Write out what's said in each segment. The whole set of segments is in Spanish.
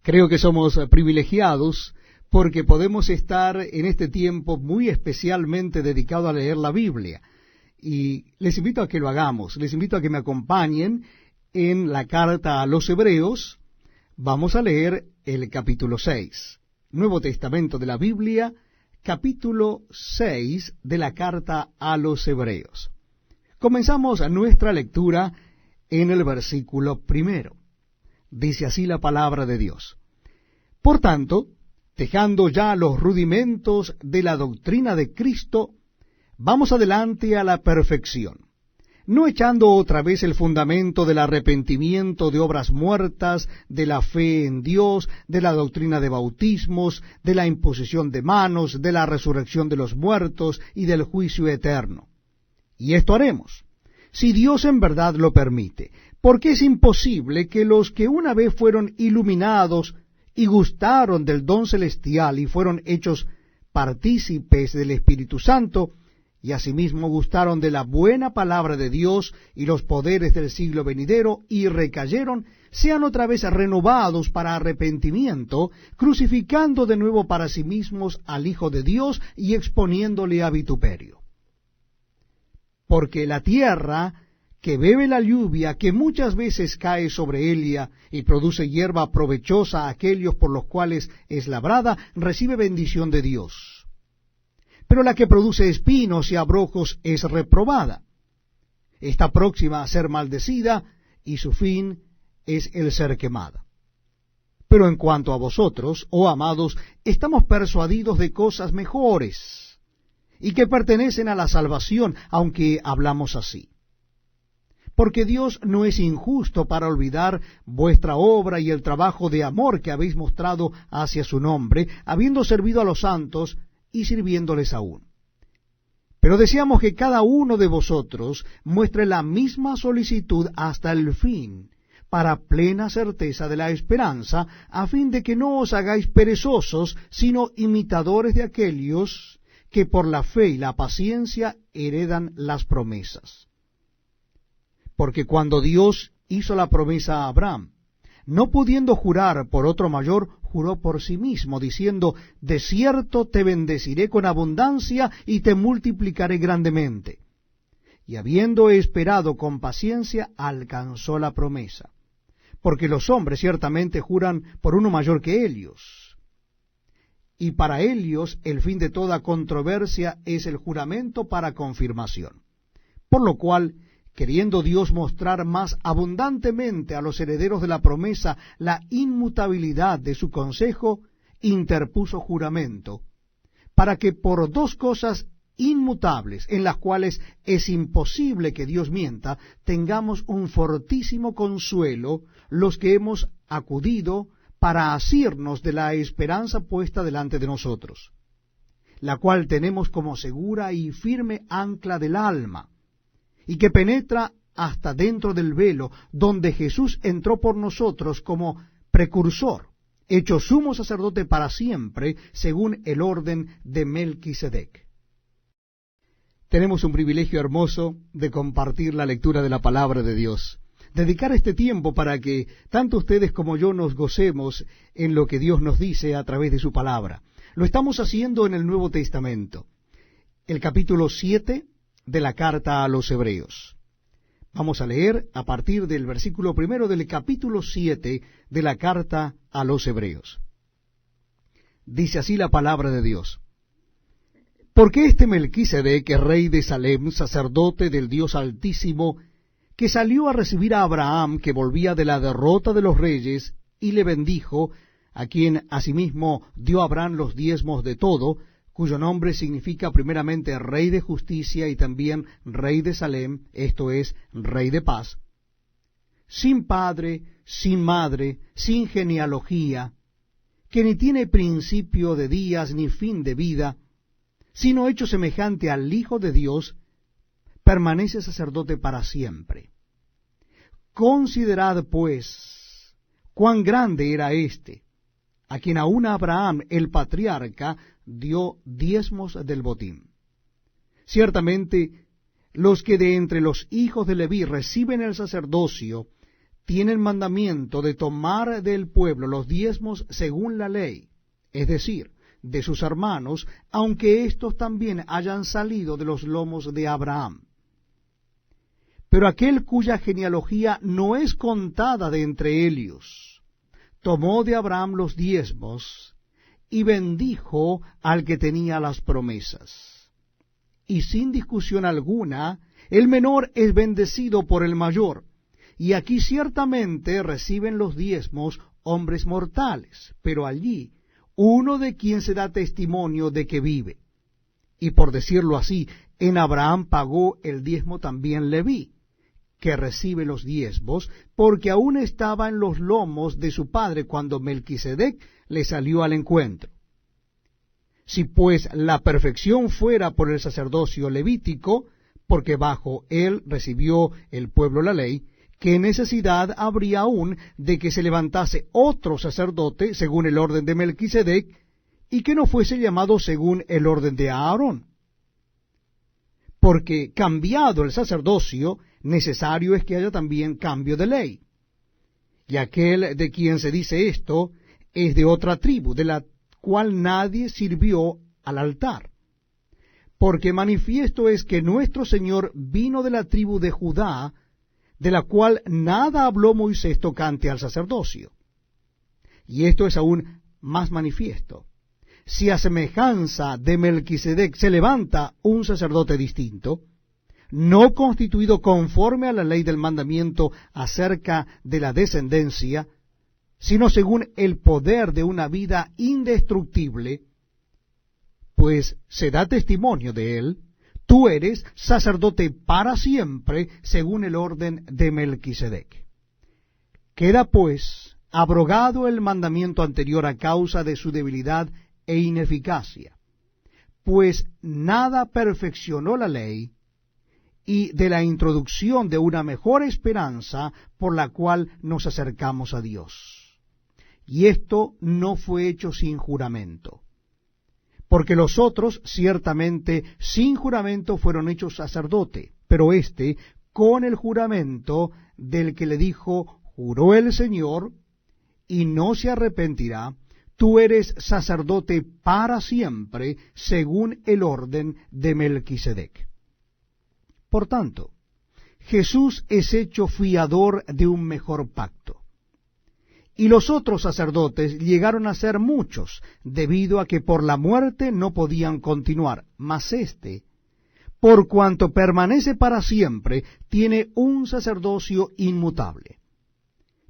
Creo que somos privilegiados porque podemos estar en este tiempo muy especialmente dedicado a leer la Biblia. Y les invito a que lo hagamos, les invito a que me acompañen en la carta a los Hebreos. Vamos a leer el capítulo 6, Nuevo Testamento de la Biblia, capítulo 6 de la carta a los Hebreos. Comenzamos nuestra lectura en el versículo 1. Dice así la palabra de Dios. Por tanto, dejando ya los rudimentos de la doctrina de Cristo, vamos adelante a la perfección, no echando otra vez el fundamento del arrepentimiento de obras muertas, de la fe en Dios, de la doctrina de bautismos, de la imposición de manos, de la resurrección de los muertos y del juicio eterno. Y esto haremos, si Dios en verdad lo permite, porque es imposible que los que una vez fueron iluminados y gustaron del don celestial y fueron hechos partícipes del Espíritu Santo, y asimismo gustaron de la buena palabra de Dios y los poderes del siglo venidero, y recayeron, sean otra vez renovados para arrepentimiento, crucificando de nuevo para sí mismos al Hijo de Dios y exponiéndole a vituperio. Porque la tierra que bebe la lluvia, que muchas veces cae sobre ella y produce hierba provechosa a aquellos por los cuales es labrada, recibe bendición de Dios. Pero la que produce espinos y abrojos es reprobada. Está próxima a ser maldecida, y su fin es el ser quemada. Pero en cuanto a vosotros, oh amados, estamos persuadidos de cosas mejores, y que pertenecen a la salvación, aunque hablamos así. Porque Dios no es injusto para olvidar vuestra obra y el trabajo de amor que habéis mostrado hacia su nombre, habiendo servido a los santos y sirviéndoles aún. Pero deseamos que cada uno de vosotros muestre la misma solicitud hasta el fin, para plena certeza de la esperanza, a fin de que no os hagáis perezosos, sino imitadores de aquellos que por la fe y la paciencia heredan las promesas. Porque cuando Dios hizo la promesa a Abraham, no pudiendo jurar por otro mayor, juró por sí mismo, diciendo, de cierto te bendeciré con abundancia y te multiplicaré grandemente. Y habiendo esperado con paciencia, alcanzó la promesa. Porque los hombres ciertamente juran por uno mayor que ellos. Y para ellos el fin de toda controversia es el juramento para confirmación. Por lo cual, queriendo Dios mostrar más abundantemente a los herederos de la promesa la inmutabilidad de su consejo, interpuso juramento, para que por dos cosas inmutables, en las cuales es imposible que Dios mienta, tengamos un fortísimo consuelo los que hemos acudido para asirnos de la esperanza puesta delante de nosotros, la cual tenemos como segura y firme ancla del alma, y que penetra hasta dentro del velo, donde Jesús entró por nosotros como precursor, hecho sumo sacerdote para siempre, según el orden de Melquisedec. Tenemos un privilegio hermoso de compartir la lectura de la palabra de Dios, dedicar este tiempo para que tanto ustedes como yo nos gocemos en lo que Dios nos dice a través de su palabra. Lo estamos haciendo en el Nuevo Testamento, el capítulo 7 de la carta a los Hebreos. Vamos a leer a partir del versículo 1 del capítulo 7 de la carta a los Hebreos. Dice así la palabra de Dios. Porque este Melquisedec, rey de Salem, sacerdote del Dios Altísimo, que salió a recibir a Abraham, que volvía de la derrota de los reyes, y le bendijo, a quien asimismo dio Abraham los diezmos de todo, cuyo nombre significa primeramente Rey de Justicia y también Rey de Salem, esto es, Rey de Paz, sin padre, sin madre, sin genealogía, que ni tiene principio de días ni fin de vida, sino hecho semejante al Hijo de Dios, permanece sacerdote para siempre. Considerad, pues, cuán grande era éste, a quien aún Abraham, el patriarca, dio diezmos del botín. Ciertamente, los que de entre los hijos de Leví reciben el sacerdocio tienen mandamiento de tomar del pueblo los diezmos según la ley, es decir, de sus hermanos, aunque éstos también hayan salido de los lomos de Abraham. Pero aquel cuya genealogía no es contada de entre ellos, tomó de Abraham los diezmos y bendijo al que tenía las promesas. Y sin discusión alguna, el menor es bendecido por el mayor, y aquí ciertamente reciben los diezmos hombres mortales, pero allí uno de quien se da testimonio de que vive. Y por decirlo así, en Abraham pagó el diezmo también Leví, que recibe los diezmos, porque aún estaba en los lomos de su padre cuando Melquisedec le salió al encuentro. Si pues la perfección fuera por el sacerdocio levítico, porque bajo él recibió el pueblo la ley, ¿qué necesidad habría aún de que se levantase otro sacerdote según el orden de Melquisedec, y que no fuese llamado según el orden de Aarón? Porque cambiado el sacerdocio, necesario es que haya también cambio de ley. Y aquel de quien se dice esto es de otra tribu, de la cual nadie sirvió al altar. Porque manifiesto es que nuestro Señor vino de la tribu de Judá, de la cual nada habló Moisés tocante al sacerdocio. Y esto es aún más manifiesto. Si a semejanza de Melquisedec se levanta un sacerdote distinto, no constituido conforme a la ley del mandamiento acerca de la descendencia, sino según el poder de una vida indestructible, pues se da testimonio de él, tú eres sacerdote para siempre, según el orden de Melquisedec. Queda pues abrogado el mandamiento anterior a causa de su debilidad e ineficacia, pues nada perfeccionó la ley, y de la introducción de una mejor esperanza por la cual nos acercamos a Dios. Y esto no fue hecho sin juramento, porque los otros ciertamente sin juramento fueron hechos sacerdote, pero éste con el juramento del que le dijo, juró el Señor, y no se arrepentirá, tú eres sacerdote para siempre, según el orden de Melquisedec. Por tanto, Jesús es hecho fiador de un mejor pacto. Y los otros sacerdotes llegaron a ser muchos, debido a que por la muerte no podían continuar, mas éste, por cuanto permanece para siempre, tiene un sacerdocio inmutable,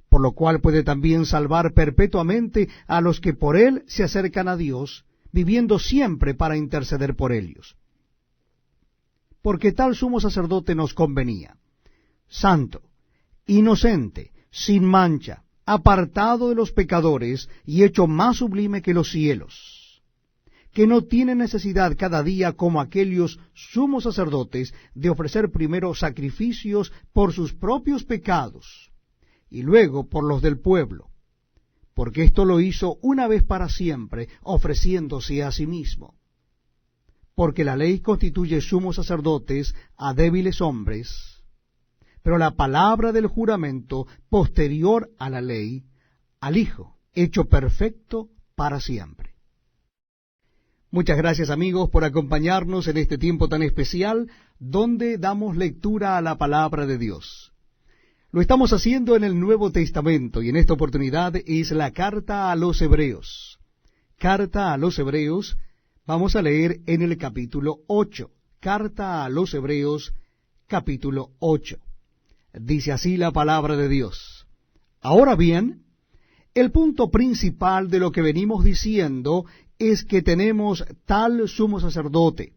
por lo cual puede también salvar perpetuamente a los que por él se acercan a Dios, viviendo siempre para interceder por ellos. Porque tal sumo sacerdote nos convenía, santo, inocente, sin mancha, apartado de los pecadores y hecho más sublime que los cielos, que no tiene necesidad cada día como aquellos sumos sacerdotes de ofrecer primero sacrificios por sus propios pecados y luego por los del pueblo, porque esto lo hizo una vez para siempre, ofreciéndose a sí mismo. Porque la ley constituye sumos sacerdotes a débiles hombres, pero la palabra del juramento posterior a la ley, al Hijo, hecho perfecto para siempre. Muchas gracias, amigos, por acompañarnos en este tiempo tan especial, donde damos lectura a la palabra de Dios. Lo estamos haciendo en el Nuevo Testamento, y en esta oportunidad es la carta a los Hebreos. Carta a los Hebreos. Vamos a leer en el capítulo 8, carta a los Hebreos, capítulo 8. Dice así la palabra de Dios. Ahora bien, el punto principal de lo que venimos diciendo es que tenemos tal sumo sacerdote,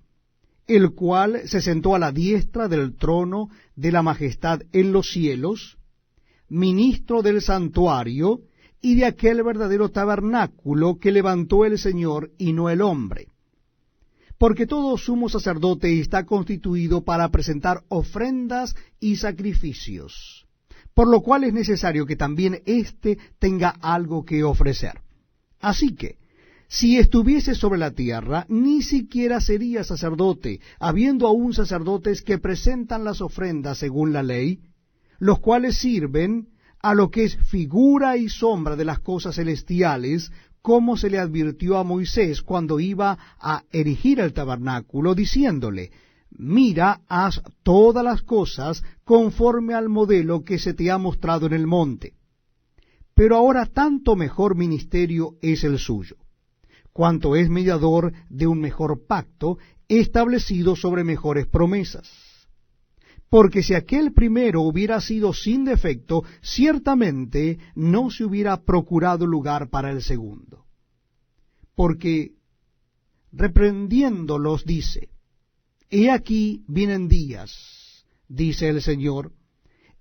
el cual se sentó a la diestra del trono de la majestad en los cielos, ministro del santuario y de aquel verdadero tabernáculo que levantó el Señor y no el hombre. Porque todo sumo sacerdote está constituido para presentar ofrendas y sacrificios, por lo cual es necesario que también éste tenga algo que ofrecer. Así que, si estuviese sobre la tierra, ni siquiera sería sacerdote, habiendo aún sacerdotes que presentan las ofrendas según la ley, los cuales sirven a lo que es figura y sombra de las cosas celestiales, como se le advirtió a Moisés cuando iba a erigir el tabernáculo, diciéndole: mira, haz todas las cosas conforme al modelo que se te ha mostrado en el monte. Pero ahora tanto mejor ministerio es el suyo, cuanto es mediador de un mejor pacto, establecido sobre mejores promesas. Porque si aquel primero hubiera sido sin defecto, ciertamente no se hubiera procurado lugar para el segundo. Porque reprendiéndolos dice: he aquí vienen días, dice el Señor,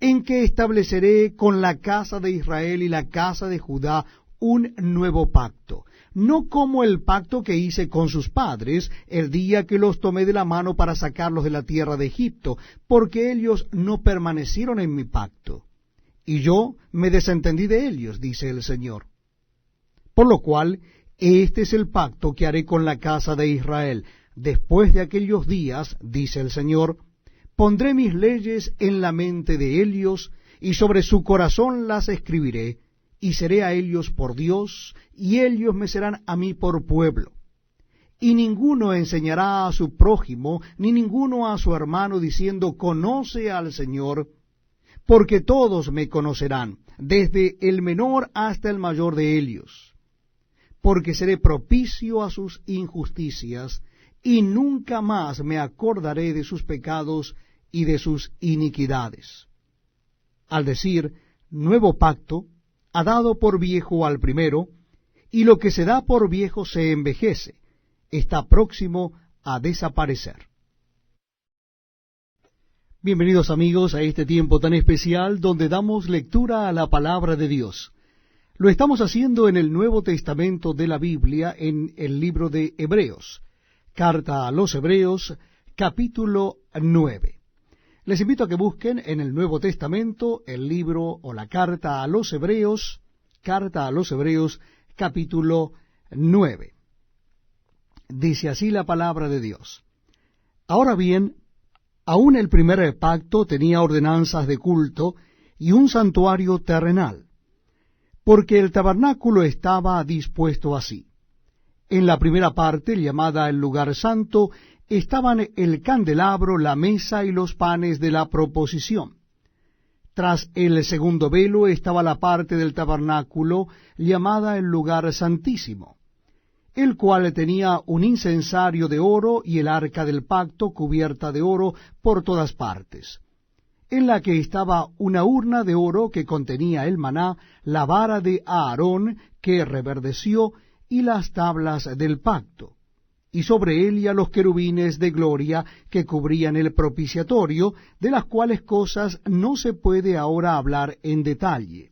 en que estableceré con la casa de Israel y la casa de Judá un nuevo pacto, no como el pacto que hice con sus padres el día que los tomé de la mano para sacarlos de la tierra de Egipto, porque ellos no permanecieron en mi pacto, y yo me desentendí de ellos, dice el Señor. Por lo cual, este es el pacto que haré con la casa de Israel. Después de aquellos días, dice el Señor, pondré mis leyes en la mente de ellos, y sobre su corazón las escribiré, y seré a ellos por Dios, y ellos me serán a mí por pueblo. Y ninguno enseñará a su prójimo, ni ninguno a su hermano, diciendo: conoce al Señor, porque todos me conocerán, desde el menor hasta el mayor de ellos. Porque seré propicio a sus injusticias, y nunca más me acordaré de sus pecados y de sus iniquidades. Al decir nuevo pacto, ha dado por viejo al primero, y lo que se da por viejo se envejece, está próximo a desaparecer. Bienvenidos amigos a este tiempo tan especial donde damos lectura a la palabra de Dios. Lo estamos haciendo en el Nuevo Testamento de la Biblia, en el libro de Hebreos, carta a los Hebreos, capítulo 9. Les invito a que busquen en el Nuevo Testamento el libro o la carta a los Hebreos, capítulo 9. Dice así la palabra de Dios: ahora bien, aún el primer pacto tenía ordenanzas de culto y un santuario terrenal, porque el tabernáculo estaba dispuesto así. En la primera parte, llamada el lugar santo, estaban el candelabro, la mesa y los panes de la proposición. Tras el segundo velo estaba la parte del tabernáculo llamada el lugar santísimo, el cual tenía un incensario de oro y el arca del pacto cubierta de oro por todas partes, en la que estaba una urna de oro que contenía el maná, la vara de Aarón que reverdeció y las tablas del pacto, y sobre ella los querubines de gloria que cubrían el propiciatorio, de las cuales cosas no se puede ahora hablar en detalle.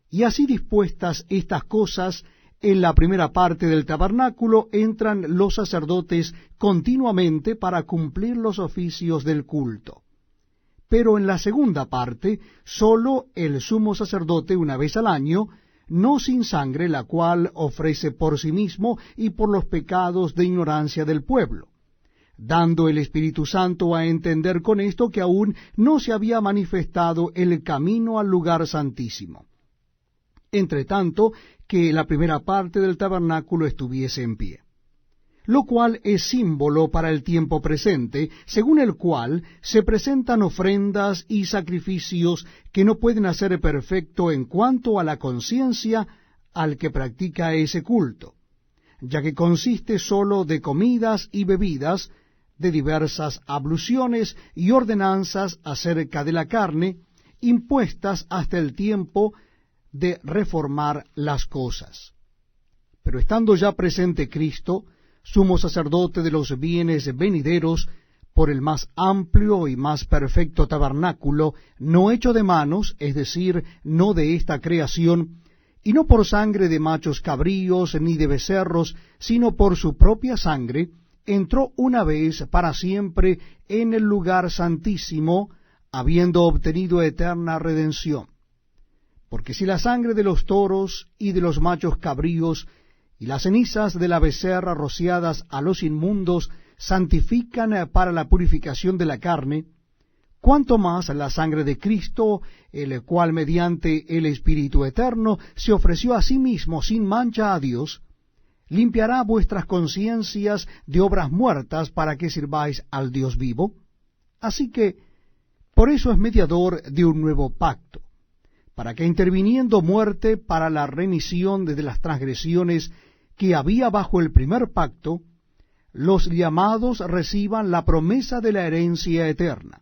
Y así dispuestas estas cosas, en la primera parte del tabernáculo entran los sacerdotes continuamente para cumplir los oficios del culto. Pero en la segunda parte, sólo el sumo sacerdote una vez al año, no sin sangre, la cual ofrece por sí mismo y por los pecados de ignorancia del pueblo, dando el Espíritu Santo a entender con esto que aún no se había manifestado el camino al lugar santísimo, entre tanto que la primera parte del tabernáculo estuviese en pie, lo cual es símbolo para el tiempo presente, según el cual se presentan ofrendas y sacrificios que no pueden hacer perfecto en cuanto a la conciencia al que practica ese culto, ya que consiste sólo de comidas y bebidas, de diversas abluciones y ordenanzas acerca de la carne, impuestas hasta el tiempo de reformar las cosas. Pero estando ya presente Cristo, sumo sacerdote de los bienes venideros, por el más amplio y más perfecto tabernáculo, no hecho de manos, es decir, no de esta creación, y no por sangre de machos cabríos ni de becerros, sino por su propia sangre, entró una vez para siempre en el lugar santísimo, habiendo obtenido eterna redención. Porque si la sangre de los toros y de los machos cabríos y las cenizas de la becerra rociadas a los inmundos santifican para la purificación de la carne, cuánto más la sangre de Cristo, el cual mediante el Espíritu Eterno se ofreció a sí mismo sin mancha a Dios, limpiará vuestras conciencias de obras muertas para que sirváis al Dios vivo. Así que, por eso es mediador de un nuevo pacto, para que interviniendo muerte para la remisión de las transgresiones que había bajo el primer pacto, los llamados reciban la promesa de la herencia eterna.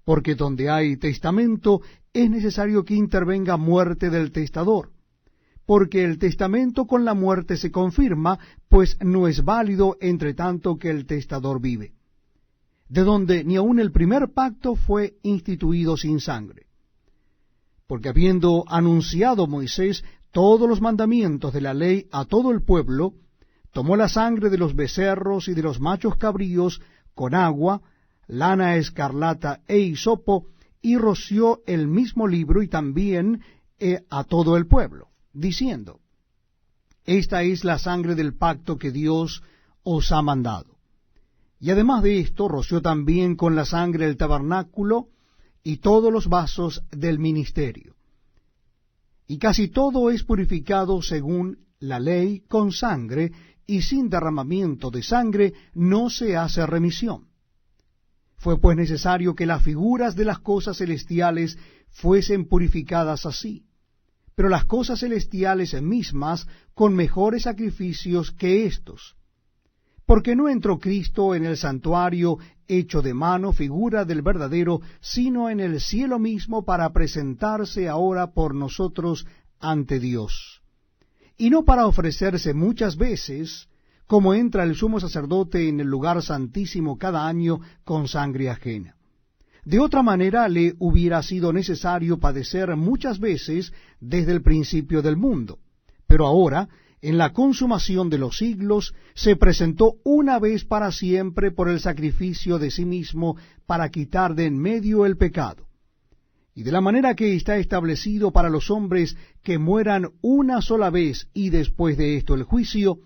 Porque donde hay testamento es necesario que intervenga muerte del testador, porque el testamento con la muerte se confirma, pues no es válido entre tanto que el testador vive, de donde ni aun el primer pacto fue instituido sin sangre. Porque habiendo anunciado Moisés todos los mandamientos de la ley a todo el pueblo, tomó la sangre de los becerros y de los machos cabríos con agua, lana escarlata e hisopo, y roció el mismo libro y también a todo el pueblo, diciendo: Esta es la sangre del pacto que Dios os ha mandado. Y además de esto, roció también con la sangre el tabernáculo y todos los vasos del ministerio. Y casi todo es purificado según la ley con sangre, y sin derramamiento de sangre no se hace remisión. Fue pues necesario que las figuras de las cosas celestiales fuesen purificadas así, pero las cosas celestiales mismas con mejores sacrificios que éstos. Porque no entró Cristo en el santuario hecho de mano, figura del verdadero, sino en el cielo mismo para presentarse ahora por nosotros ante Dios. Y no para ofrecerse muchas veces, como entra el sumo sacerdote en el lugar santísimo cada año con sangre ajena. De otra manera le hubiera sido necesario padecer muchas veces desde el principio del mundo. Pero ahora, en la consumación de los siglos, se presentó una vez para siempre por el sacrificio de sí mismo para quitar de en medio el pecado. Y de la manera que está establecido para los hombres que mueran una sola vez y después de esto el juicio,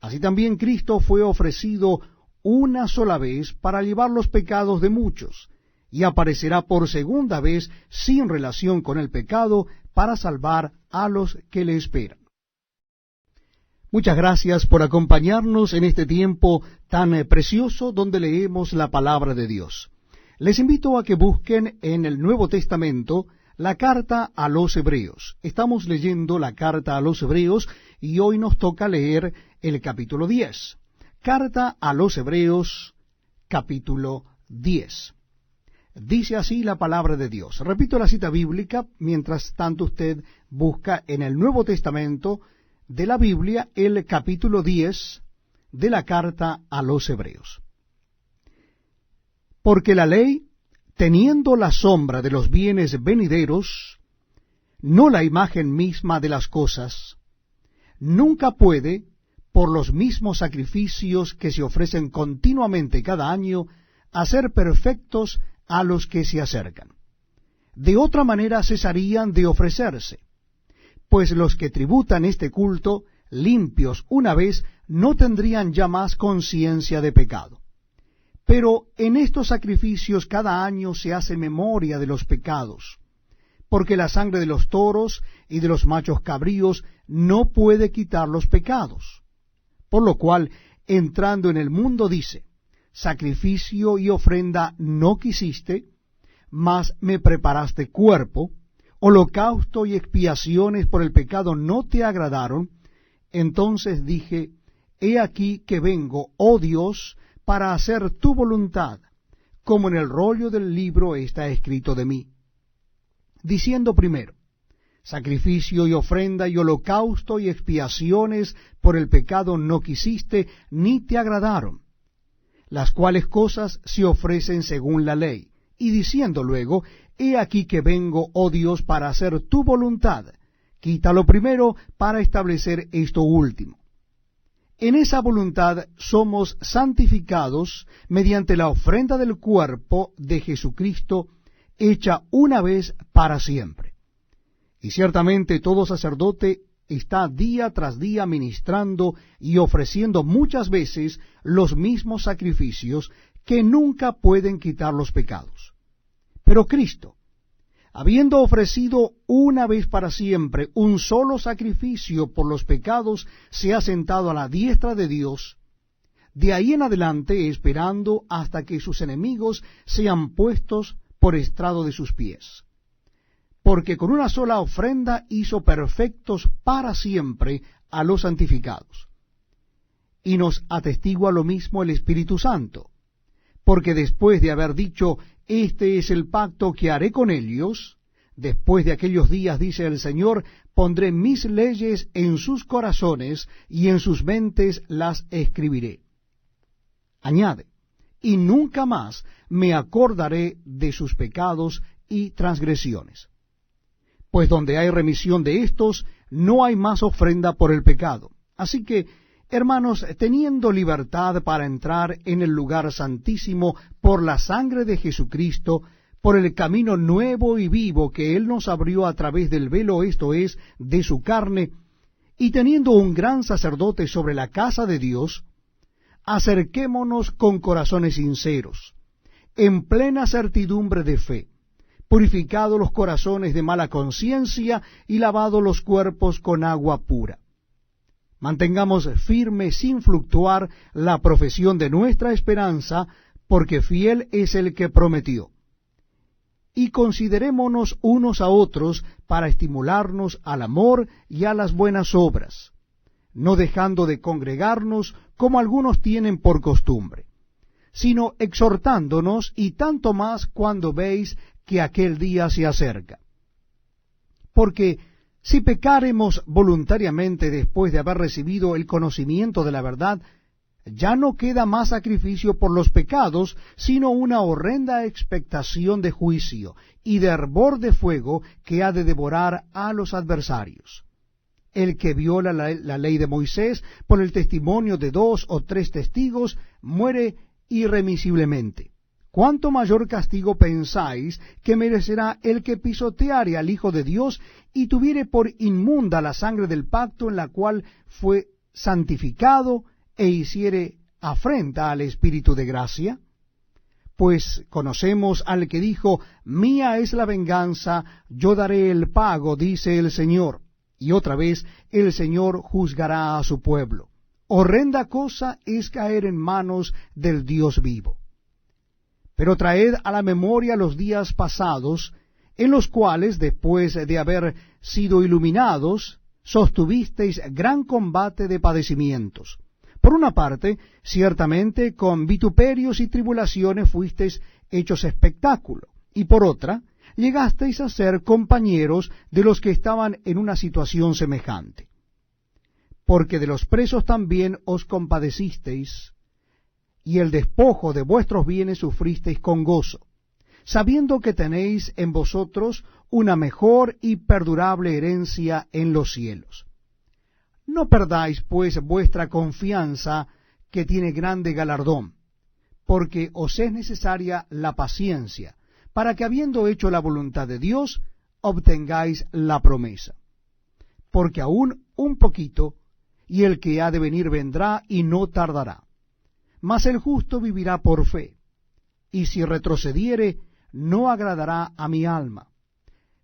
así también Cristo fue ofrecido una sola vez para llevar los pecados de muchos, y aparecerá por segunda vez sin relación con el pecado para salvar a los que le esperan. Muchas gracias por acompañarnos en este tiempo tan precioso donde leemos la palabra de Dios. Les invito a que busquen en el Nuevo Testamento la carta a los Hebreos. Estamos leyendo la carta a los Hebreos y hoy nos toca leer el capítulo 10. Carta a los Hebreos, capítulo 10. Dice así la palabra de Dios. Repito la cita bíblica, mientras tanto usted busca en el Nuevo Testamento de la Biblia el capítulo 10 de la carta a los Hebreos. Porque la ley, teniendo la sombra de los bienes venideros, no la imagen misma de las cosas, nunca puede, por los mismos sacrificios que se ofrecen continuamente cada año, hacer perfectos a los que se acercan. De otra manera cesarían de ofrecerse, pues los que tributan este culto, limpios una vez, no tendrían ya más conciencia de pecado. Pero en estos sacrificios cada año se hace memoria de los pecados, porque la sangre de los toros y de los machos cabríos no puede quitar los pecados. Por lo cual, entrando en el mundo dice: sacrificio y ofrenda no quisiste, mas me preparaste cuerpo; holocausto y expiaciones por el pecado no te agradaron. Entonces dije: he aquí que vengo, oh Dios, para hacer tu voluntad, como en el rollo del libro está escrito de mí. Diciendo primero: sacrificio y ofrenda y holocausto y expiaciones por el pecado no quisiste, ni te agradaron, las cuales cosas se ofrecen según la ley. Y diciendo luego: he aquí que vengo, oh Dios, para hacer tu voluntad, quítalo primero para establecer esto último. En esa voluntad somos santificados mediante la ofrenda del cuerpo de Jesucristo, hecha una vez para siempre. Y ciertamente todo sacerdote está día tras día ministrando y ofreciendo muchas veces los mismos sacrificios que nunca pueden quitar los pecados. Pero Cristo, habiendo ofrecido una vez para siempre un solo sacrificio por los pecados, se ha sentado a la diestra de Dios, de ahí en adelante esperando hasta que sus enemigos sean puestos por estrado de sus pies. Porque con una sola ofrenda hizo perfectos para siempre a los santificados. Y nos atestigua lo mismo el Espíritu Santo, porque después de haber dicho, este es el pacto que haré con ellos, después de aquellos días, dice el Señor, pondré mis leyes en sus corazones y en sus mentes las escribiré. Añade, y nunca más me acordaré de sus pecados y transgresiones. Pues donde hay remisión de estos, no hay más ofrenda por el pecado. Así que, hermanos, teniendo libertad para entrar en el lugar santísimo por la sangre de Jesucristo, por el camino nuevo y vivo que Él nos abrió a través del velo, esto es, de su carne, y teniendo un gran sacerdote sobre la casa de Dios, acerquémonos con corazones sinceros, en plena certidumbre de fe, purificados los corazones de mala conciencia y lavados los cuerpos con agua pura. Mantengamos firme sin fluctuar la profesión de nuestra esperanza, porque fiel es el que prometió. Y considerémonos unos a otros para estimularnos al amor y a las buenas obras, no dejando de congregarnos como algunos tienen por costumbre, sino exhortándonos, y tanto más cuando veis que aquel día se acerca. Porque si pecáremos voluntariamente después de haber recibido el conocimiento de la verdad, ya no queda más sacrificio por los pecados, sino una horrenda expectación de juicio y de hervor de fuego que ha de devorar a los adversarios. El que viola la ley de Moisés por el testimonio de 2 o 3 testigos muere irremisiblemente. ¿Cuánto mayor castigo pensáis que merecerá el que pisoteare al Hijo de Dios y tuviere por inmunda la sangre del pacto en la cual fue santificado e hiciere afrenta al Espíritu de gracia? Pues conocemos al que dijo, mía es la venganza, yo daré el pago, dice el Señor. Y otra vez, el Señor juzgará a su pueblo. Horrenda cosa es caer en manos del Dios vivo. Pero traed a la memoria los días pasados, en los cuales, después de haber sido iluminados, sostuvisteis gran combate de padecimientos. Por una parte, ciertamente con vituperios y tribulaciones fuisteis hechos espectáculo, y por otra, llegasteis a ser compañeros de los que estaban en una situación semejante. Porque de los presos también os compadecisteis, y el despojo de vuestros bienes sufristeis con gozo, sabiendo que tenéis en vosotros una mejor y perdurable herencia en los cielos. No perdáis, pues, vuestra confianza, que tiene grande galardón, porque os es necesaria la paciencia, para que habiendo hecho la voluntad de Dios, obtengáis la promesa. Porque aún un poquito, y el que ha de venir vendrá y no tardará. Mas el justo vivirá por fe, y si retrocediere, no agradará a mi alma.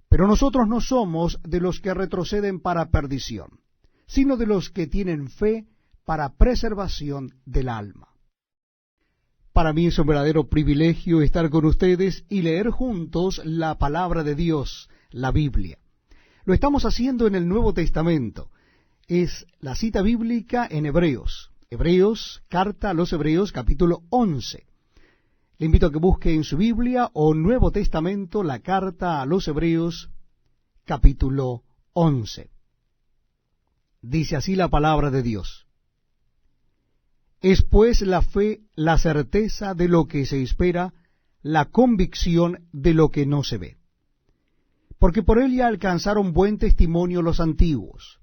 Pero nosotros no somos de los que retroceden para perdición, sino de los que tienen fe para preservación del alma. Para mí es un verdadero privilegio estar con ustedes y leer juntos la palabra de Dios, la Biblia. Lo estamos haciendo en el Nuevo Testamento. Es la cita bíblica en Hebreos. Hebreos, carta a los Hebreos, capítulo 11. Le invito a que busque en su Biblia o Nuevo Testamento la carta a los Hebreos, capítulo 11. Dice así la palabra de Dios. Es pues la fe la certeza de lo que se espera, la convicción de lo que no se ve. Porque por él ya alcanzaron buen testimonio los antiguos.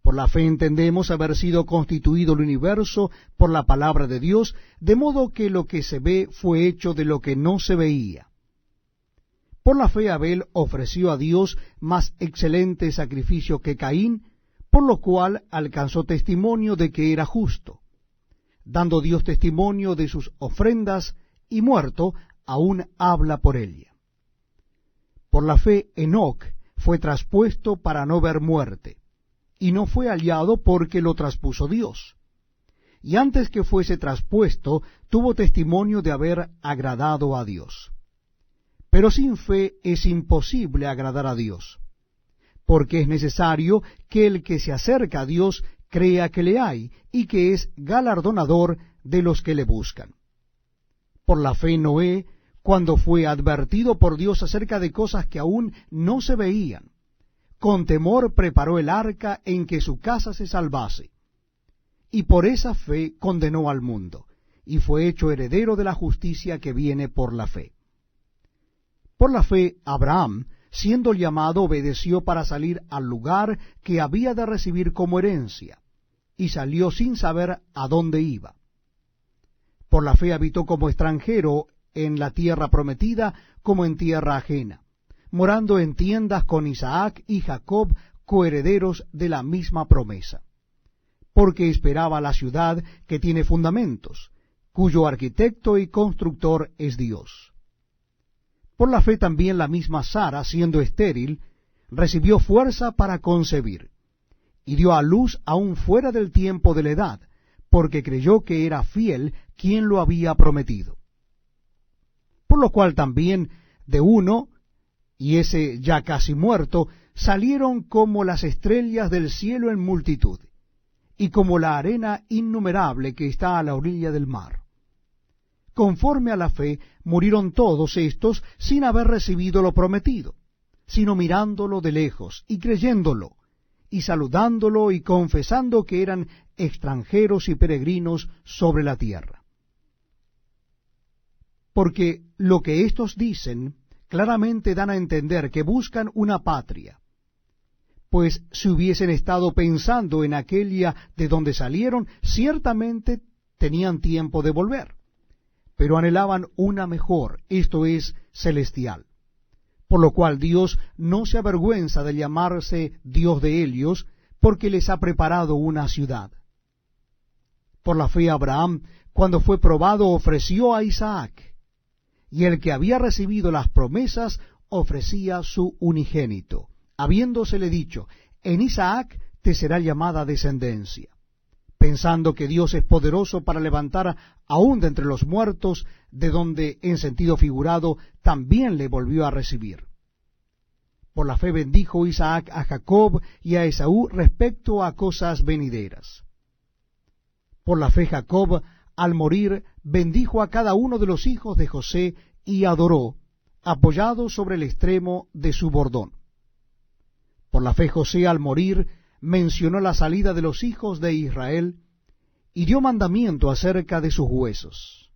Por la fe entendemos haber sido constituido el universo por la palabra de Dios, de modo que lo que se ve fue hecho de lo que no se veía. Por la fe Abel ofreció a Dios más excelente sacrificio que Caín, por lo cual alcanzó testimonio de que era justo, dando Dios testimonio de sus ofrendas, y muerto aún habla por ella. Por la fe, Enoc fue traspuesto para no ver muerte, y no fue hallado porque lo traspuso Dios. Y antes que fuese traspuesto, tuvo testimonio de haber agradado a Dios. Pero sin fe es imposible agradar a Dios, porque es necesario que el que se acerca a Dios crea que le hay, y que es galardonador de los que le buscan. Por la fe Noé, cuando fue advertido por Dios acerca de cosas que aún no se veían, con temor preparó el arca en que su casa se salvase. Y por esa fe condenó al mundo, y fue hecho heredero de la justicia que viene por la fe. Por la fe, Abraham, siendo llamado, obedeció para salir al lugar que había de recibir como herencia, y salió sin saber a dónde iba. Por la fe habitó como extranjero en la tierra prometida, como en tierra ajena, morando en tiendas con Isaac y Jacob, coherederos de la misma promesa, porque esperaba la ciudad que tiene fundamentos, cuyo arquitecto y constructor es Dios. Por la fe también la misma Sara, siendo estéril, recibió fuerza para concebir, y dio a luz aún fuera del tiempo de la edad, porque creyó que era fiel quien lo había prometido. Por lo cual también de uno, y ese ya casi muerto, salieron como las estrellas del cielo en multitud, y como la arena innumerable que está a la orilla del mar. Conforme a la fe, murieron todos estos sin haber recibido lo prometido, sino mirándolo de lejos y creyéndolo, y saludándolo y confesando que eran extranjeros y peregrinos sobre la tierra. Porque lo que éstos dicen claramente dan a entender que buscan una patria, pues si hubiesen estado pensando en aquella de donde salieron, ciertamente tenían tiempo de volver, pero anhelaban una mejor, esto es, celestial. Por lo cual Dios no se avergüenza de llamarse Dios de ellos, porque les ha preparado una ciudad. Por la fe Abraham, cuando fue probado, ofreció a Isaac, y el que había recibido las promesas ofrecía su unigénito, habiéndosele dicho, en Isaac te será llamada descendencia, pensando que Dios es poderoso para levantar aún de entre los muertos, de donde en sentido figurado también le volvió a recibir. Por la fe bendijo Isaac a Jacob y a Esaú respecto a cosas venideras. Por la fe Jacob, al morir, bendijo a cada uno de los hijos de José y adoró, apoyado sobre el extremo de su bordón. Por la fe José, al morir, mencionó la salida de los hijos de Israel y dio mandamiento acerca de sus huesos.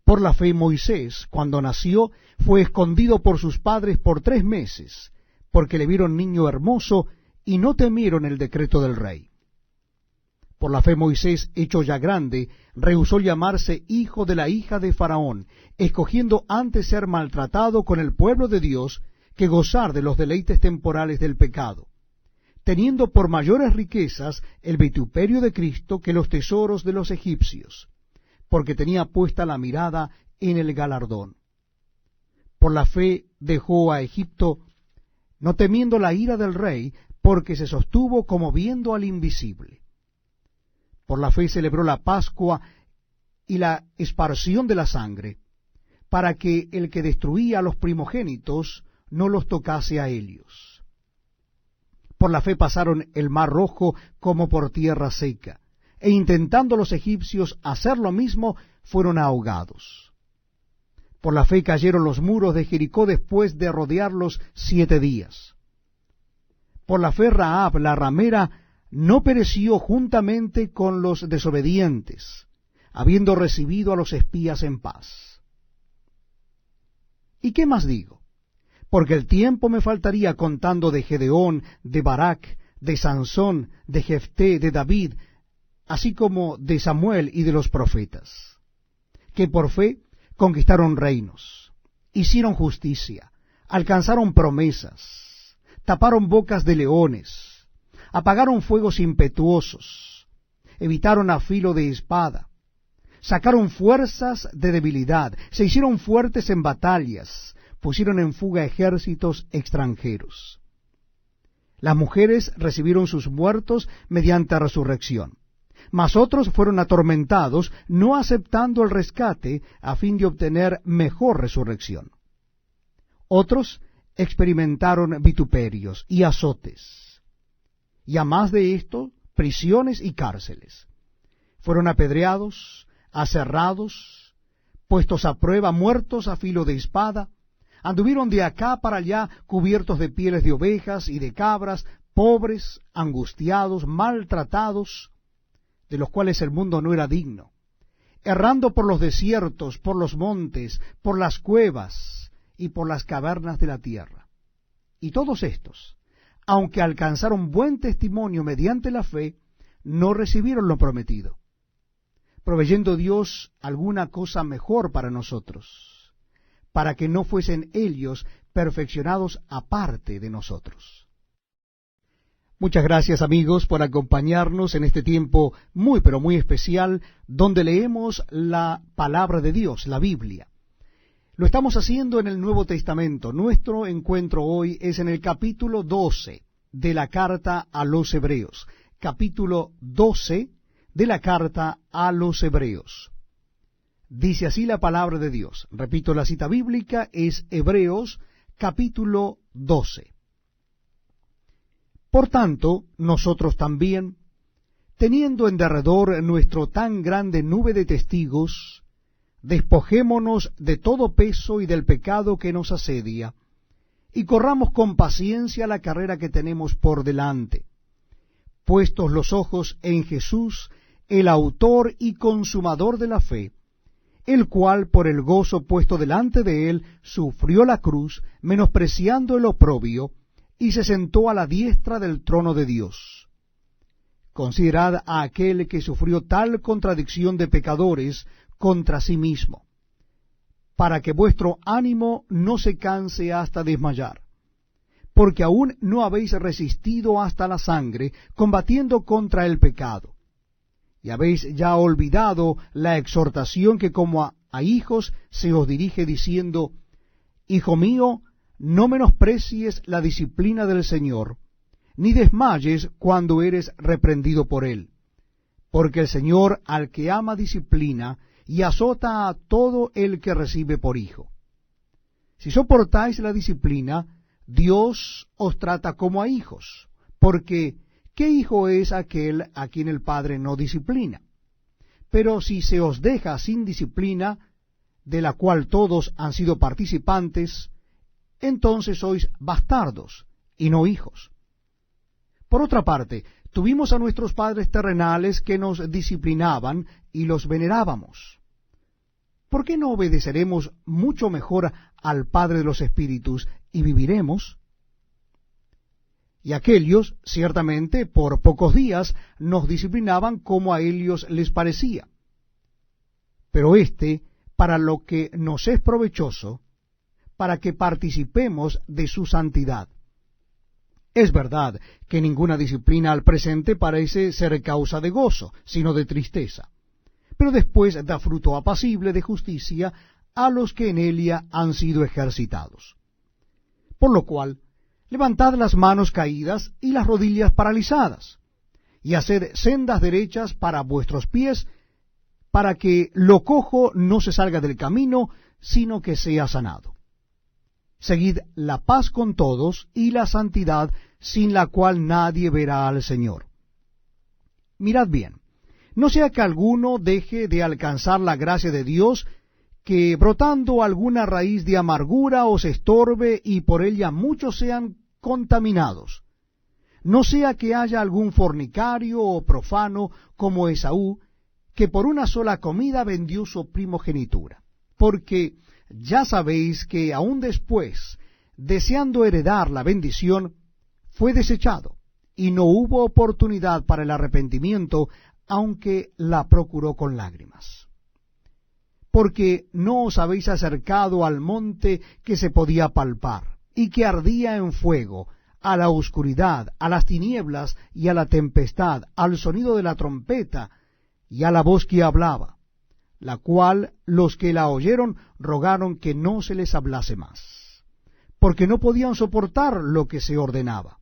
Por la fe Moisés, cuando nació, fue escondido por sus padres por 3 meses, porque le vieron niño hermoso y no temieron el decreto del rey. Por la fe Moisés, hecho ya grande, rehusó llamarse hijo de la hija de Faraón, escogiendo antes ser maltratado con el pueblo de Dios que gozar de los deleites temporales del pecado, teniendo por mayores riquezas el vituperio de Cristo que los tesoros de los egipcios, porque tenía puesta la mirada en el galardón. Por la fe dejó a Egipto, no temiendo la ira del rey, porque se sostuvo como viendo al invisible. Por la fe celebró la Pascua y la esparción de la sangre, para que el que destruía a los primogénitos no los tocase a ellos. Por la fe pasaron el mar rojo como por tierra seca, e intentando los egipcios hacer lo mismo, fueron ahogados. Por la fe cayeron los muros de Jericó después de rodearlos 7 días. Por la fe Rahab la ramera no pereció juntamente con los desobedientes, habiendo recibido a los espías en paz. ¿Y qué más digo? Porque el tiempo me faltaría contando de Gedeón, de Barak, de Sansón, de Jefté, de David, así como de Samuel y de los profetas, que por fe conquistaron reinos, hicieron justicia, alcanzaron promesas, taparon bocas de leones, apagaron fuegos impetuosos, evitaron a filo de espada, sacaron fuerzas de debilidad, se hicieron fuertes en batallas, pusieron en fuga ejércitos extranjeros. Las mujeres recibieron sus muertos mediante resurrección, mas otros fueron atormentados, no aceptando el rescate a fin de obtener mejor resurrección. Otros experimentaron vituperios y azotes, y a más de esto, prisiones y cárceles. Fueron apedreados, aserrados, puestos a prueba, muertos a filo de espada. Anduvieron de acá para allá cubiertos de pieles de ovejas y de cabras, pobres, angustiados, maltratados, de los cuales el mundo no era digno, errando por los desiertos, por los montes, por las cuevas y por las cavernas de la tierra. Y todos estos, aunque alcanzaron buen testimonio mediante la fe, no recibieron lo prometido, proveyendo Dios alguna cosa mejor para nosotros, para que no fuesen ellos perfeccionados aparte de nosotros. Muchas gracias, amigos, por acompañarnos en este tiempo muy, pero muy especial, donde leemos la palabra de Dios, la Biblia. Lo estamos haciendo en el Nuevo Testamento. Nuestro encuentro hoy es en el capítulo 12 de la carta a los Hebreos. Capítulo 12 de la carta a los Hebreos. Dice así la palabra de Dios. Repito, la cita bíblica es Hebreos capítulo 12. Por tanto, nosotros también, teniendo en derredor nuestro tan grande nube de testigos, despojémonos de todo peso y del pecado que nos asedia, y corramos con paciencia la carrera que tenemos por delante, puestos los ojos en Jesús, el autor y consumador de la fe, el cual por el gozo puesto delante de él sufrió la cruz, menospreciando el oprobio, y se sentó a la diestra del trono de Dios. Considerad a aquel que sufrió tal contradicción de pecadores contra sí mismo, para que vuestro ánimo no se canse hasta desmayar, porque aún no habéis resistido hasta la sangre, combatiendo contra el pecado. Y habéis ya olvidado la exhortación que como a hijos se os dirige diciendo, Hijo mío, no menosprecies la disciplina del Señor, ni desmayes cuando eres reprendido por él, porque el Señor al que ama disciplina y azota a todo el que recibe por hijo. Si soportáis la disciplina, Dios os trata como a hijos, porque ¿qué hijo es aquel a quien el Padre no disciplina? Pero si se os deja sin disciplina, de la cual todos han sido participantes, entonces sois bastardos y no hijos. Por otra parte, tuvimos a nuestros padres terrenales que nos disciplinaban y los venerábamos. ¿Por qué no obedeceremos mucho mejor al Padre de los Espíritus y viviremos? Y aquellos, ciertamente, por pocos días nos disciplinaban como a ellos les parecía. Pero para lo que nos es provechoso, para que participemos de su santidad. Es verdad que ninguna disciplina al presente parece ser causa de gozo, sino de tristeza, pero después da fruto apacible de justicia a los que en ella han sido ejercitados. Por lo cual, levantad las manos caídas y las rodillas paralizadas, y haced sendas derechas para vuestros pies, para que lo cojo no se salga del camino, sino que sea sanado. Seguid la paz con todos y la santidad, sin la cual nadie verá al Señor. Mirad bien, no sea que alguno deje de alcanzar la gracia de Dios, que brotando alguna raíz de amargura os estorbe y por ella muchos sean contaminados. No sea que haya algún fornicario o profano como Esaú, que por una sola comida vendió su primogenitura. Porque ya sabéis que aún después, deseando heredar la bendición, fue desechado, y no hubo oportunidad para el arrepentimiento, aunque la procuró con lágrimas. Porque no os habéis acercado al monte que se podía palpar, y que ardía en fuego, a la oscuridad, a las tinieblas y a la tempestad, al sonido de la trompeta y a la voz que hablaba, la cual los que la oyeron rogaron que no se les hablase más. porque no podían soportar lo que se ordenaba.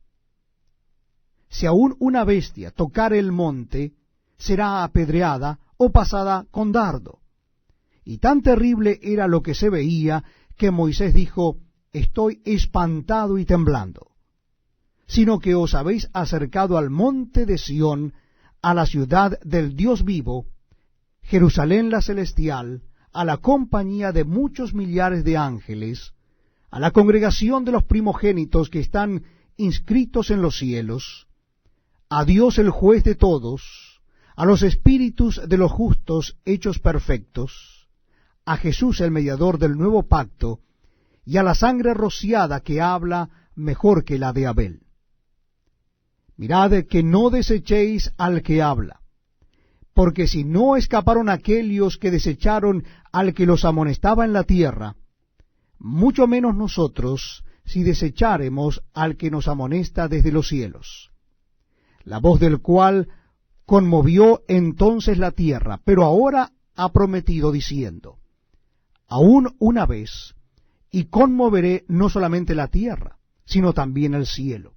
Si aún una bestia tocare el monte, será apedreada o pasada con dardo. Y tan terrible era lo que se veía, que Moisés dijo: estoy espantado y temblando. Sino que os habéis acercado al monte de Sión, a la ciudad del Dios vivo, Jerusalén la celestial, a la compañía de muchos millares de ángeles, a la congregación de los primogénitos que están inscritos en los cielos, a Dios el juez de todos, a los espíritus de los justos hechos perfectos, a Jesús el mediador del nuevo pacto, y a la sangre rociada que habla mejor que la de Abel. Mirad que no desechéis al que habla, porque si no escaparon aquellos que desecharon al que los amonestaba en la tierra, mucho menos nosotros si desecháremos al que nos amonesta desde los cielos, la voz del cual conmovió entonces la tierra, pero ahora ha prometido diciendo: aún una vez, y conmoveré no solamente la tierra, sino también el cielo.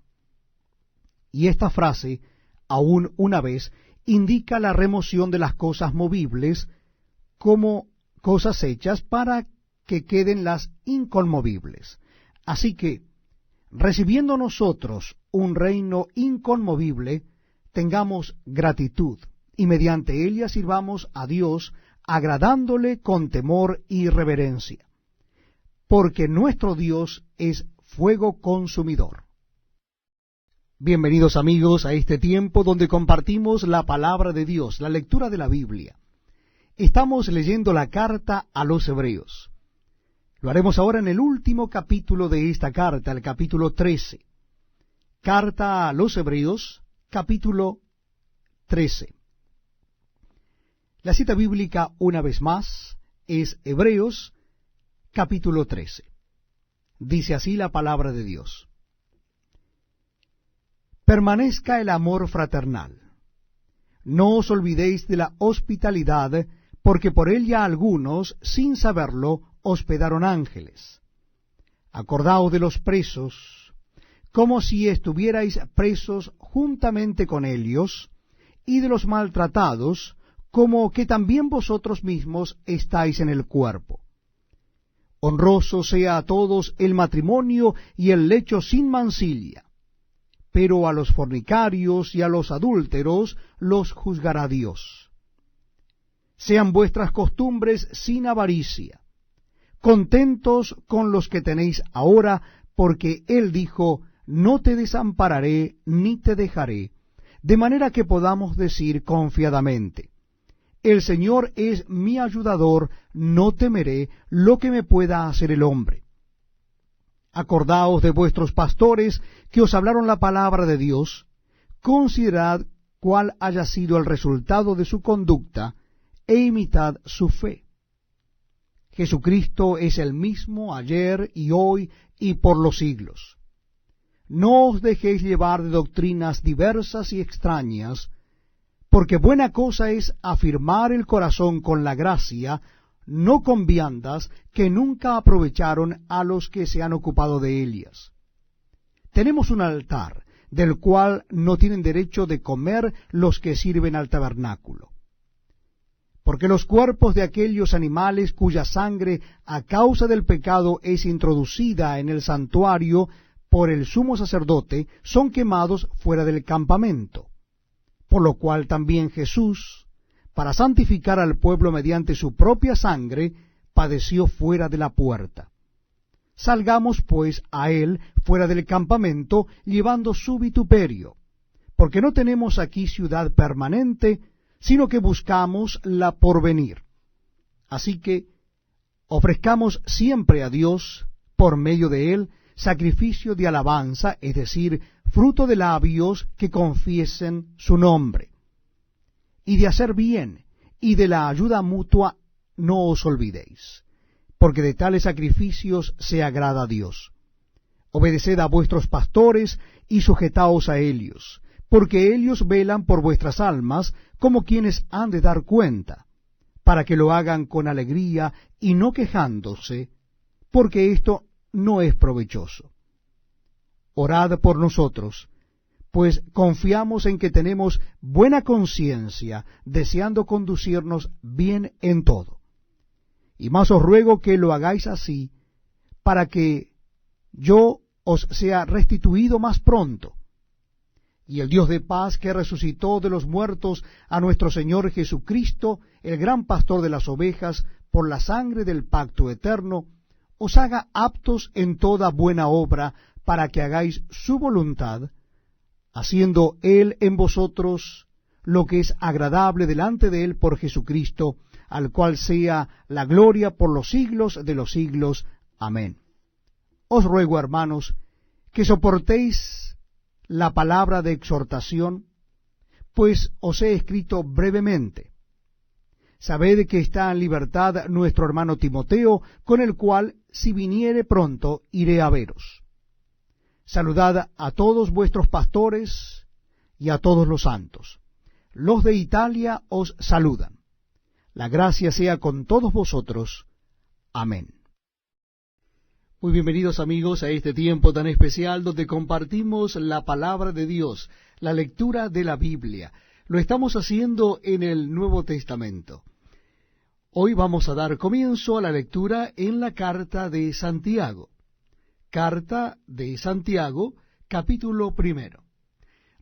Y esta frase, aún una vez, indica la remoción de las cosas movibles como cosas hechas para que queden las inconmovibles. Así que, recibiendo nosotros un reino inconmovible, tengamos gratitud, y mediante ella sirvamos a Dios, agradándole con temor y reverencia, porque nuestro Dios es fuego consumidor. Bienvenidos amigos a este tiempo donde compartimos la palabra de Dios, la lectura de la Biblia. Estamos leyendo la carta a los Hebreos. Lo haremos ahora en el último capítulo de esta carta, el capítulo 13. Carta a los Hebreos, capítulo 13. La cita bíblica, una vez más, es Hebreos, capítulo 13. Dice así la palabra de Dios: permanezca el amor fraternal. No os olvidéis de la hospitalidad, porque por ella algunos, sin saberlo, hospedaron ángeles. Acordaos de los presos, como si estuvierais presos juntamente con ellos, y de los maltratados, como que también vosotros mismos estáis en el cuerpo. Honroso sea a todos el matrimonio y el lecho sin mancilla, pero a los fornicarios y a los adúlteros los juzgará Dios. Sean vuestras costumbres sin avaricia, contentos con los que tenéis ahora, porque Él dijo: no te desampararé ni te dejaré, de manera que podamos decir confiadamente: el Señor es mi ayudador, no temeré lo que me pueda hacer el hombre. Acordaos de vuestros pastores que os hablaron la palabra de Dios, considerad cuál haya sido el resultado de su conducta, e imitad su fe. Jesucristo es el mismo ayer y hoy y por los siglos. No os dejéis llevar de doctrinas diversas y extrañas, porque buena cosa es afirmar el corazón con la gracia, no con viandas que nunca aprovecharon a los que se han ocupado de ellas. Tenemos un altar, del cual no tienen derecho de comer los que sirven al tabernáculo. Porque los cuerpos de aquellos animales cuya sangre a causa del pecado es introducida en el santuario por el sumo sacerdote, son quemados fuera del campamento. Por lo cual también Jesús, para santificar al pueblo mediante su propia sangre, padeció fuera de la puerta. Salgamos pues a él fuera del campamento, llevando su vituperio, porque no tenemos aquí ciudad permanente, sino que buscamos la porvenir. Así que ofrezcamos siempre a Dios, por medio de él, sacrificio de alabanza, es decir, fruto de labios que confiesen su nombre. Y de hacer bien, y de la ayuda mutua no os olvidéis, porque de tales sacrificios se agrada a Dios. Obedeced a vuestros pastores, y sujetaos a ellos, porque ellos velan por vuestras almas, como quienes han de dar cuenta, para que lo hagan con alegría y no quejándose, porque esto no es provechoso. Orad por nosotros, pues confiamos en que tenemos buena conciencia, deseando conducirnos bien en todo. Y más os ruego que lo hagáis así, para que yo os sea restituido más pronto. Y el Dios de paz, que resucitó de los muertos a nuestro Señor Jesucristo, el gran pastor de las ovejas, por la sangre del pacto eterno, os haga aptos en toda buena obra, para que hagáis su voluntad, haciendo Él en vosotros lo que es agradable delante de Él por Jesucristo, al cual sea la gloria por los siglos de los siglos. Amén. Os ruego, hermanos, que soportéis la palabra de exhortación, pues os he escrito brevemente. Sabed que está en libertad nuestro hermano Timoteo, con el cual, si viniere pronto, iré a veros. Saludad a todos vuestros pastores y a todos los santos. Los de Italia os saludan. La gracia sea con todos vosotros. Amén. Muy bienvenidos, amigos, a este tiempo tan especial donde compartimos la palabra de Dios, la lectura de la Biblia. Lo estamos haciendo en el Nuevo Testamento. Hoy vamos a dar comienzo a la lectura en la carta de Santiago. Carta de Santiago, capítulo 1.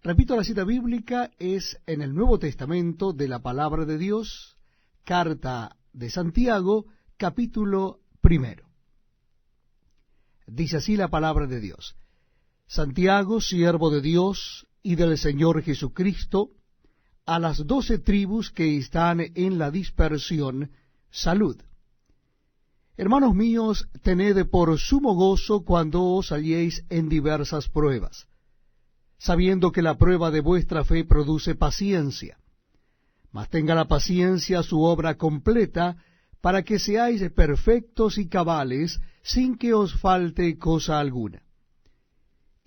Repito, la cita bíblica es en el Nuevo Testamento de la palabra de Dios, carta de Santiago, capítulo 1. Dice así la palabra de Dios: Santiago, siervo de Dios y del Señor Jesucristo, a las 12 tribus que están en la dispersión, salud. Hermanos míos, tened por sumo gozo cuando os halléis en diversas pruebas, sabiendo que la prueba de vuestra fe produce paciencia. Mas tenga la paciencia su obra completa, para que seáis perfectos y cabales, sin que os falte cosa alguna.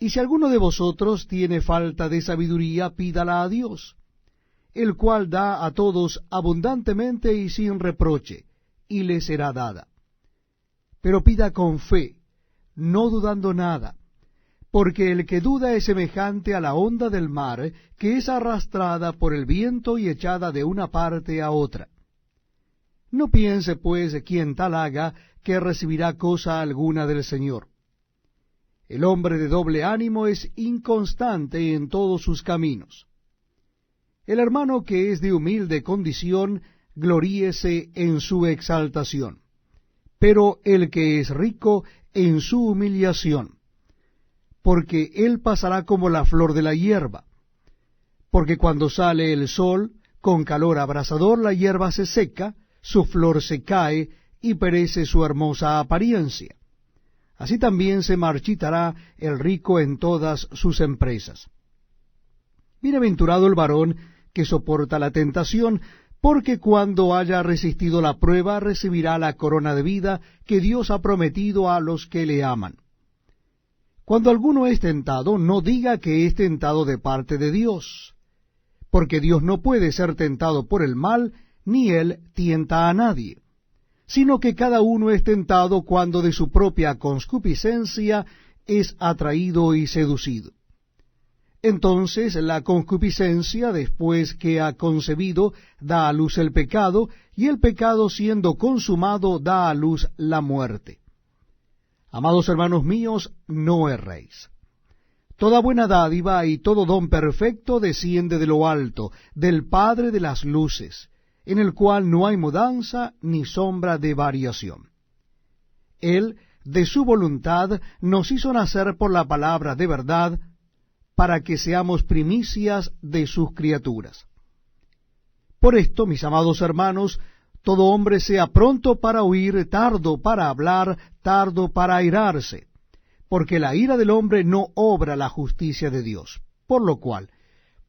Y si alguno de vosotros tiene falta de sabiduría, pídala a Dios, el cual da a todos abundantemente y sin reproche, y le será dada. Pero pida con fe, no dudando nada, porque el que duda es semejante a la onda del mar, que es arrastrada por el viento y echada de una parte a otra. No piense, pues, quien tal haga, que recibirá cosa alguna del Señor. El hombre de doble ánimo es inconstante en todos sus caminos. El hermano que es de humilde condición, gloríese en su exaltación, pero el que es rico en su humillación, porque él pasará como la flor de la hierba. Porque cuando sale el sol, con calor abrasador la hierba se seca, su flor se cae, y perece su hermosa apariencia. Así también se marchitará el rico en todas sus empresas. Bienaventurado el varón que soporta la tentación, porque cuando haya resistido la prueba, recibirá la corona de vida que Dios ha prometido a los que le aman. Cuando alguno es tentado, no diga que es tentado de parte de Dios, porque Dios no puede ser tentado por el mal, ni él tienta a nadie, sino que cada uno es tentado cuando de su propia concupiscencia es atraído y seducido. Entonces la concupiscencia, después que ha concebido, da a luz el pecado, y el pecado, siendo consumado, da a luz la muerte. Amados hermanos míos, no erréis. Toda buena dádiva y todo don perfecto desciende de lo alto, del Padre de las luces, en el cual no hay mudanza ni sombra de variación. Él, de su voluntad, nos hizo nacer por la palabra de verdad, para que seamos primicias de sus criaturas. Por esto, mis amados hermanos, todo hombre sea pronto para oír, tardo para hablar, tardo para airarse, porque la ira del hombre no obra la justicia de Dios. Por lo cual,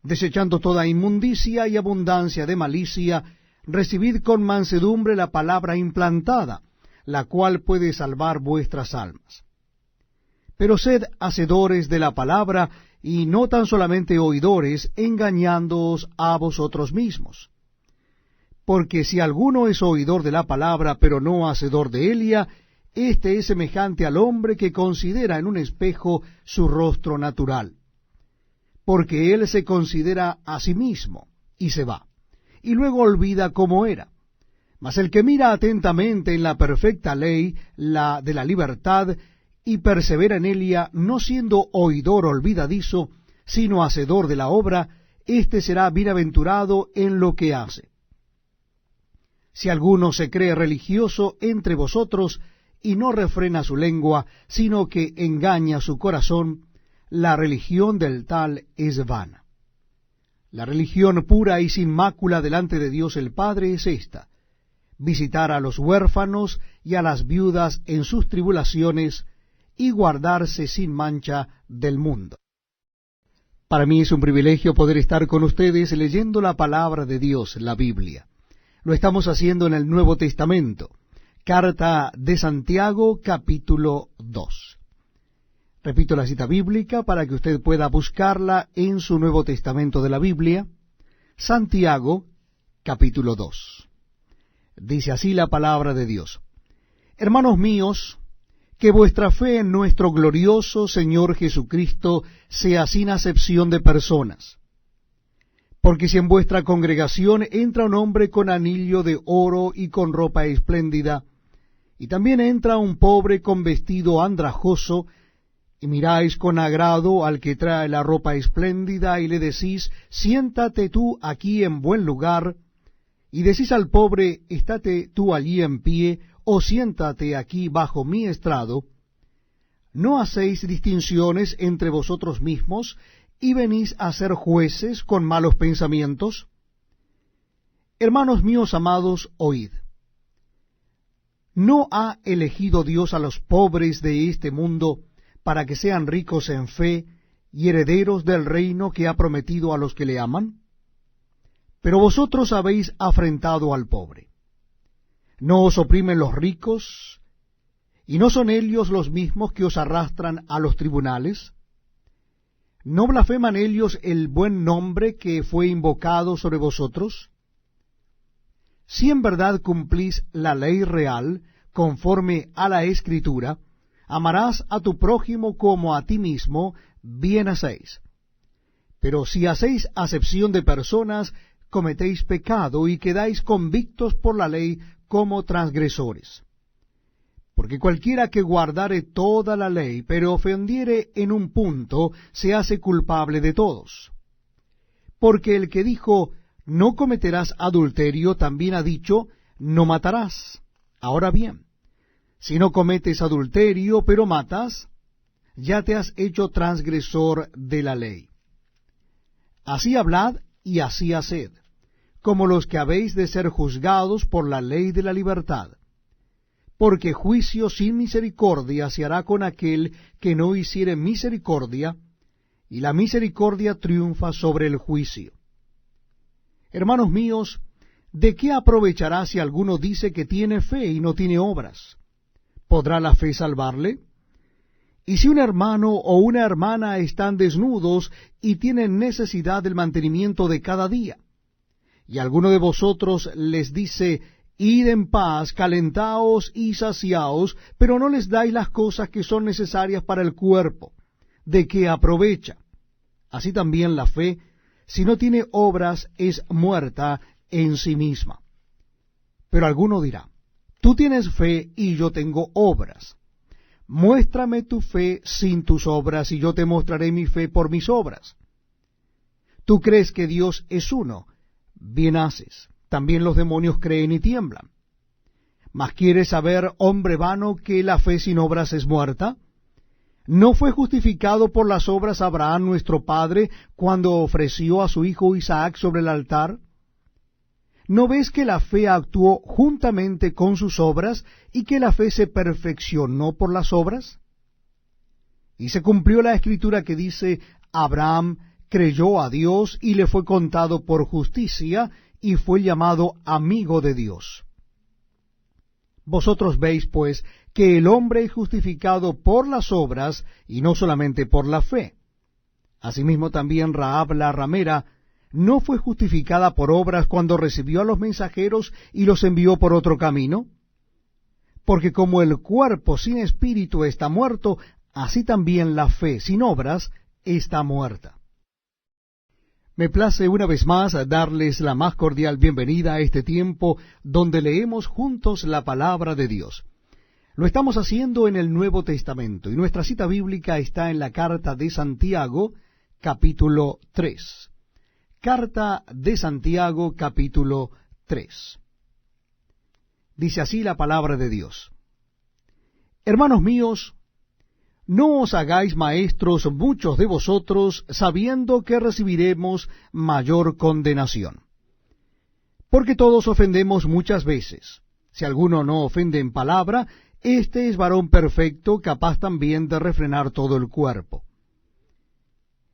desechando toda inmundicia y abundancia de malicia, recibid con mansedumbre la palabra implantada, la cual puede salvar vuestras almas. Pero sed hacedores de la palabra, y no tan solamente oidores, engañándoos a vosotros mismos. Porque si alguno es oidor de la palabra, pero no hacedor de ella, Este es semejante al hombre que considera en un espejo su rostro natural, porque él se considera a sí mismo, y se va, y luego olvida cómo era. Mas el que mira atentamente en la perfecta ley, la de la libertad, y persevera en ella, no siendo oidor olvidadizo, sino hacedor de la obra, éste será bienaventurado en lo que hace. Si alguno se cree religioso entre vosotros, y no refrena su lengua, sino que engaña su corazón, la religión del tal es vana. La religión pura y sin mácula delante de Dios el Padre es esta: visitar a los huérfanos y a las viudas en sus tribulaciones, y guardarse sin mancha del mundo. Para mí es un privilegio poder estar con ustedes leyendo la palabra de Dios, la Biblia. Lo estamos haciendo en el Nuevo Testamento. Carta de Santiago, capítulo 2. Repito la cita bíblica para que usted pueda buscarla en su Nuevo Testamento de la Biblia. Santiago, capítulo 2. Dice así la palabra de Dios: Hermanos míos, que vuestra fe en nuestro glorioso Señor Jesucristo sea sin acepción de personas. Porque si en vuestra congregación entra un hombre con anillo de oro y con ropa espléndida, y también entra un pobre con vestido andrajoso, y miráis con agrado al que trae la ropa espléndida, y le decís: siéntate tú aquí en buen lugar, y decís al pobre: estate tú allí en pie, o siéntate aquí bajo mi estrado, ¿no hacéis distinciones entre vosotros mismos, y venís a ser jueces con malos pensamientos? Hermanos míos amados, oíd. ¿No ha elegido Dios a los pobres de este mundo para que sean ricos en fe y herederos del reino que ha prometido a los que le aman? Pero vosotros habéis afrentado al pobre. ¿No os oprimen los ricos? ¿Y no son ellos los mismos que os arrastran a los tribunales? ¿No blasfeman ellos el buen nombre que fue invocado sobre vosotros? Si en verdad cumplís la ley real, conforme a la Escritura, amarás a tu prójimo como a ti mismo, bien hacéis. Pero si hacéis acepción de personas, cometéis pecado y quedáis convictos por la ley como transgresores. Porque cualquiera que guardare toda la ley, pero ofendiere en un punto, se hace culpable de todos. Porque el que dijo: no cometerás adulterio, también ha dicho: no matarás. Ahora bien, si no cometes adulterio, pero matas, ya te has hecho transgresor de la ley. Así hablad y así haced, como los que habéis de ser juzgados por la ley de la libertad. Porque juicio sin misericordia se hará con aquel que no hiciere misericordia, y la misericordia triunfa sobre el juicio. Hermanos míos, ¿de qué aprovechará si alguno dice que tiene fe y no tiene obras? ¿Podrá la fe salvarle? Y si un hermano o una hermana están desnudos y tienen necesidad del mantenimiento de cada día, y alguno de vosotros les dice: id en paz, calentaos y saciaos, pero no les dais las cosas que son necesarias para el cuerpo, ¿de qué aprovecha? Así también la fe, si no tiene obras, es muerta en sí misma. Pero alguno dirá: tú tienes fe y yo tengo obras. Muéstrame tu fe sin tus obras, y yo te mostraré mi fe por mis obras. Tú crees que Dios es uno, bien haces. También los demonios creen y tiemblan. ¿Mas quieres saber, hombre vano, que la fe sin obras es muerta? ¿No fue justificado por las obras Abraham nuestro padre cuando ofreció a su hijo Isaac sobre el altar? ¿No ves que la fe actuó juntamente con sus obras, y que la fe se perfeccionó por las obras? Y se cumplió la escritura que dice: Abraham creyó a Dios, y le fue contado por justicia, y fue llamado amigo de Dios. Vosotros veis, pues, que el hombre es justificado por las obras, y no solamente por la fe. Asimismo también Rahab la ramera no fue justificada por obras cuando recibió a los mensajeros y los envió por otro camino. Porque como el cuerpo sin espíritu está muerto, así también la fe sin obras está muerta. Me place una vez más darles la más cordial bienvenida a este tiempo donde leemos juntos la palabra de Dios. Lo estamos haciendo en el Nuevo Testamento y nuestra cita bíblica está en la carta de Santiago, capítulo 3. Carta de Santiago, capítulo 3. Dice así la palabra de Dios. Hermanos míos, no os hagáis maestros muchos de vosotros, sabiendo que recibiremos mayor condenación. Porque todos ofendemos muchas veces. Si alguno no ofende en palabra, este es varón perfecto, capaz también de refrenar todo el cuerpo.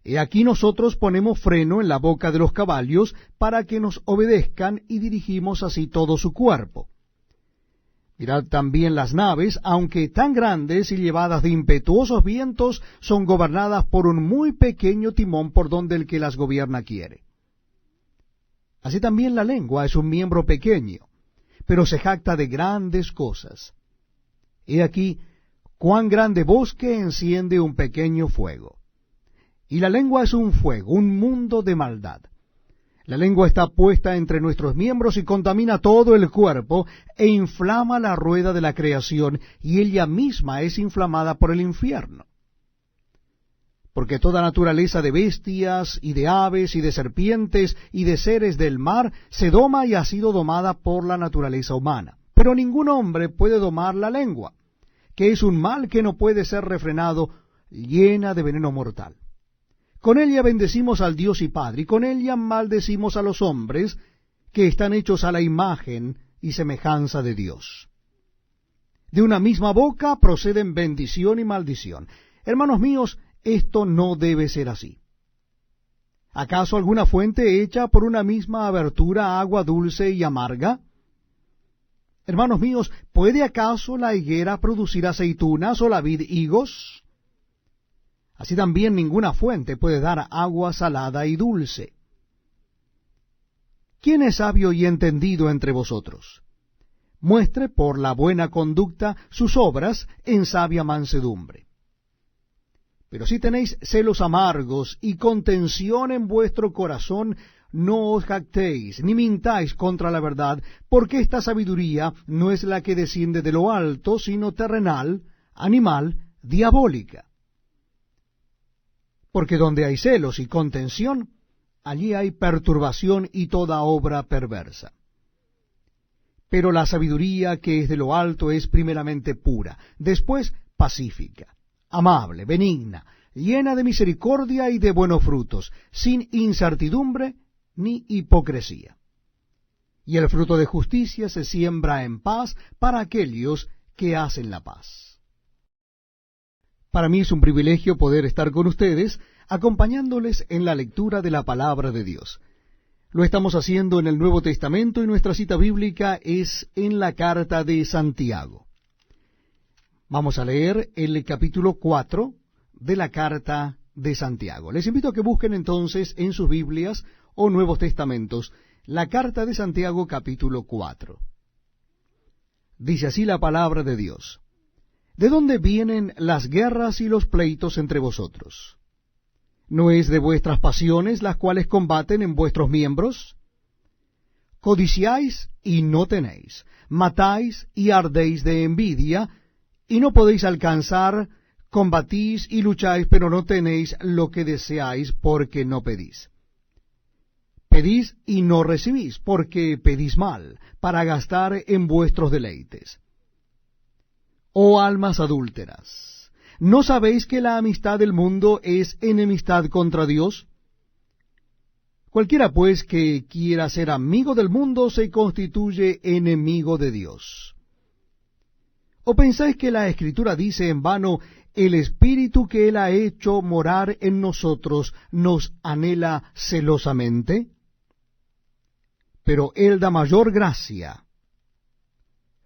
He aquí nosotros ponemos freno en la boca de los caballos, para que nos obedezcan, y dirigimos así todo su cuerpo. Mirad también las naves, aunque tan grandes y llevadas de impetuosos vientos, son gobernadas por un muy pequeño timón por donde el que las gobierna quiere. Así también la lengua es un miembro pequeño, pero se jacta de grandes cosas. He aquí cuán grande bosque enciende un pequeño fuego. Y la lengua es un fuego, un mundo de maldad. La lengua está puesta entre nuestros miembros y contamina todo el cuerpo, e inflama la rueda de la creación, y ella misma es inflamada por el infierno. Porque toda naturaleza de bestias, y de aves, y de serpientes, y de seres del mar, se doma y ha sido domada por la naturaleza humana. Pero ningún hombre puede domar la lengua, que es un mal que no puede ser refrenado, llena de veneno mortal. Con ella bendecimos al Dios y Padre, y con ella maldecimos a los hombres, que están hechos a la imagen y semejanza de Dios. De una misma boca proceden bendición y maldición. Hermanos míos, esto no debe ser así. ¿Acaso alguna fuente echa por una misma abertura agua dulce y amarga? Hermanos míos, ¿puede acaso la higuera producir aceitunas o la vid higos? Así también ninguna fuente puede dar agua salada y dulce. ¿Quién es sabio y entendido entre vosotros? Muestre por la buena conducta sus obras en sabia mansedumbre. Pero si tenéis celos amargos y contención en vuestro corazón, no os jactéis, ni mintáis contra la verdad, porque esta sabiduría no es la que desciende de lo alto, sino terrenal, animal, diabólica. Porque donde hay celos y contención, allí hay perturbación y toda obra perversa. Pero la sabiduría que es de lo alto es primeramente pura, después pacífica, amable, benigna, llena de misericordia y de buenos frutos, sin incertidumbre ni hipocresía. Y el fruto de justicia se siembra en paz para aquellos que hacen la paz. Para mí es un privilegio poder estar con ustedes, acompañándoles en la lectura de la palabra de Dios. Lo estamos haciendo en el Nuevo Testamento y nuestra cita bíblica es en la carta de Santiago. Vamos a leer el capítulo 4 de la carta de Santiago. Les invito a que busquen entonces en sus Biblias o Nuevos Testamentos la carta de Santiago capítulo 4. Dice así la palabra de Dios. ¿De dónde vienen las guerras y los pleitos entre vosotros? ¿No es de vuestras pasiones las cuales combaten en vuestros miembros? Codiciáis y no tenéis, matáis y ardéis de envidia, y no podéis alcanzar, combatís y lucháis, pero no tenéis lo que deseáis porque no pedís. Pedís y no recibís, porque pedís mal, para gastar en vuestros deleites. Oh almas adúlteras, ¿no sabéis que la amistad del mundo es enemistad contra Dios? Cualquiera pues que quiera ser amigo del mundo se constituye enemigo de Dios. ¿O pensáis que la Escritura dice en vano, el Espíritu que Él ha hecho morar en nosotros nos anhela celosamente? Pero Él da mayor gracia.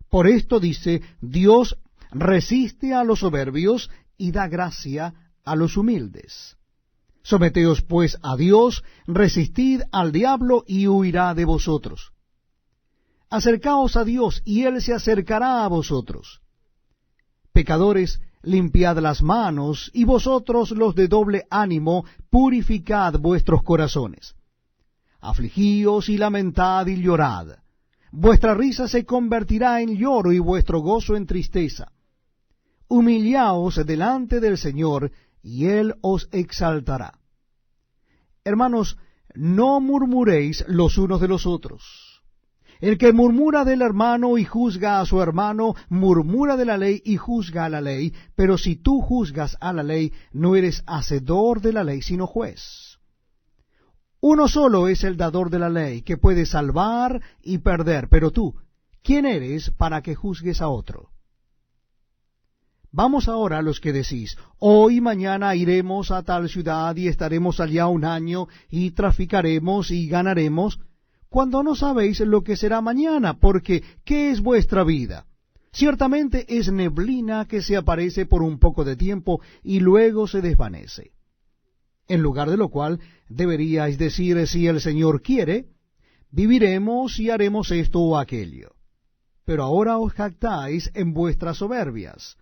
Por esto dice, Dios resiste a los soberbios y da gracia a los humildes. Someteos pues a Dios, resistid al diablo y huirá de vosotros. Acercaos a Dios, y Él se acercará a vosotros. Pecadores, limpiad las manos, y vosotros los de doble ánimo, purificad vuestros corazones. Afligíos y lamentad y llorad. Vuestra risa se convertirá en lloro y vuestro gozo en tristeza. Humillaos delante del Señor, y Él os exaltará. Hermanos, no murmuréis los unos de los otros. El que murmura del hermano y juzga a su hermano, murmura de la ley y juzga a la ley, pero si tú juzgas a la ley, no eres hacedor de la ley, sino juez. Uno solo es el dador de la ley, que puede salvar y perder, pero tú, ¿quién eres para que juzgues a otro? Vamos ahora a los que decís, hoy y mañana iremos a tal ciudad y estaremos allá un año y traficaremos y ganaremos, cuando no sabéis lo que será mañana, porque ¿qué es vuestra vida? Ciertamente es neblina que se aparece por un poco de tiempo y luego se desvanece. En lugar de lo cual deberíais decir, si el Señor quiere, viviremos y haremos esto o aquello. Pero ahora os jactáis en vuestras soberbias.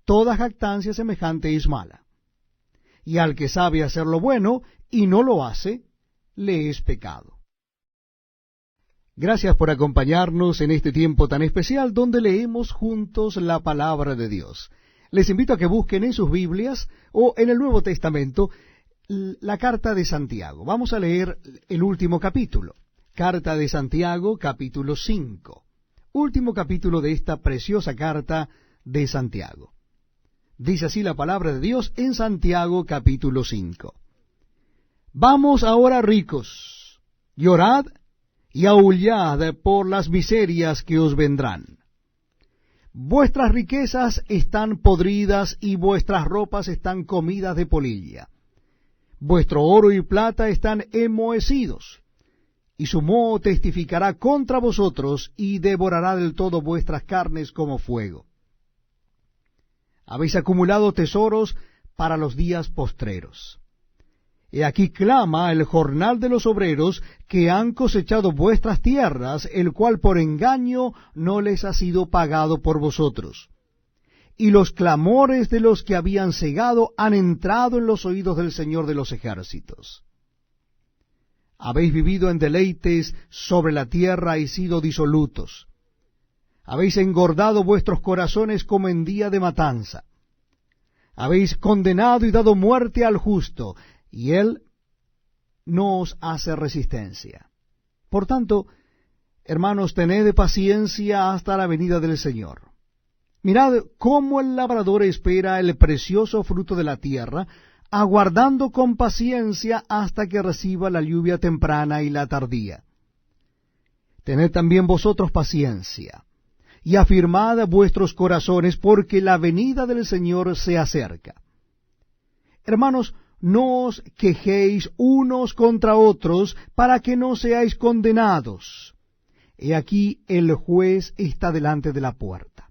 Toda jactancia semejante es mala. Y al que sabe hacer lo bueno y no lo hace, le es pecado. Gracias por acompañarnos en este tiempo tan especial donde leemos juntos la palabra de Dios. Les invito a que busquen en sus Biblias o en el Nuevo Testamento la carta de Santiago. Vamos a leer el último capítulo. Carta de Santiago, capítulo 5. Último capítulo de esta preciosa carta de Santiago. Dice así la palabra de Dios en Santiago capítulo 5. Vamos ahora ricos, llorad y aullad por las miserias que os vendrán. Vuestras riquezas están podridas y vuestras ropas están comidas de polilla. Vuestro oro y plata están enmohecidos, y su moho testificará contra vosotros y devorará del todo vuestras carnes como fuego. Habéis acumulado tesoros para los días postreros. He aquí clama el jornal de los obreros que han cosechado vuestras tierras, el cual por engaño no les ha sido pagado por vosotros. Y los clamores de los que habían cegado han entrado en los oídos del Señor de los ejércitos. Habéis vivido en deleites sobre la tierra y sido disolutos. Habéis engordado vuestros corazones como en día de matanza. Habéis condenado y dado muerte al justo, y él no os hace resistencia. Por tanto, hermanos, tened paciencia hasta la venida del Señor. Mirad cómo el labrador espera el precioso fruto de la tierra, aguardando con paciencia hasta que reciba la lluvia temprana y la tardía. Tened también vosotros paciencia, y afirmad vuestros corazones, porque la venida del Señor se acerca. Hermanos, no os quejéis unos contra otros, para que no seáis condenados. He aquí el juez está delante de la puerta.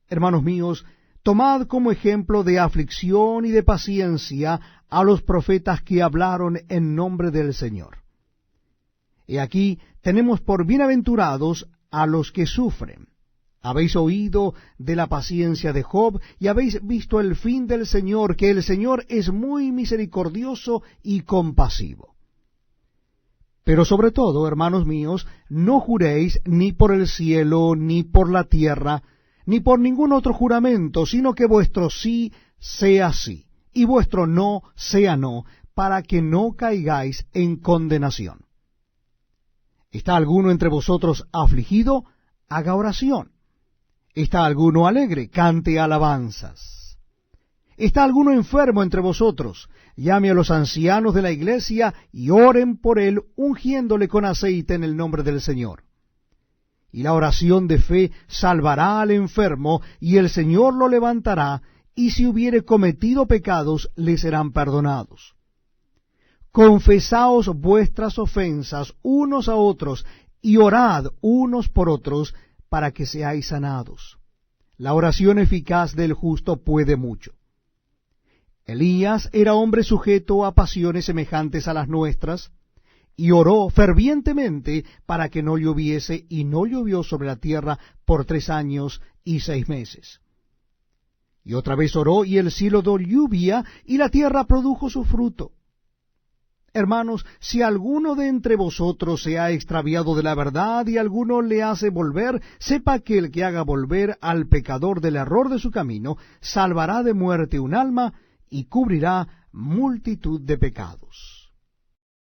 Hermanos míos, tomad como ejemplo de aflicción y de paciencia a los profetas que hablaron en nombre del Señor. He aquí tenemos por bienaventurados a los que sufren. Habéis oído de la paciencia de Job, y habéis visto el fin del Señor, que el Señor es muy misericordioso y compasivo. Pero sobre todo, hermanos míos, no juréis ni por el cielo, ni por la tierra, ni por ningún otro juramento, sino que vuestro sí sea sí, y vuestro no sea no, para que no caigáis en condenación. ¿Está alguno entre vosotros afligido? Haga oración. ¿Está alguno alegre? Cante alabanzas. ¿Está alguno enfermo entre vosotros? Llame a los ancianos de la iglesia y oren por él, ungiéndole con aceite en el nombre del Señor. Y la oración de fe salvará al enfermo, y el Señor lo levantará, y si hubiere cometido pecados, le serán perdonados. Confesaos vuestras ofensas unos a otros, y orad unos por otros, para que seáis sanados. La oración eficaz del justo puede mucho. Elías era hombre sujeto a pasiones semejantes a las nuestras, y oró fervientemente para que no lloviese, y no llovió sobre la tierra por 3 años y 6 meses. Y otra vez oró, y el cielo dio lluvia, y la tierra produjo su fruto. Hermanos, si alguno de entre vosotros se ha extraviado de la verdad, y alguno le hace volver, sepa que el que haga volver al pecador del error de su camino, salvará de muerte un alma, y cubrirá multitud de pecados.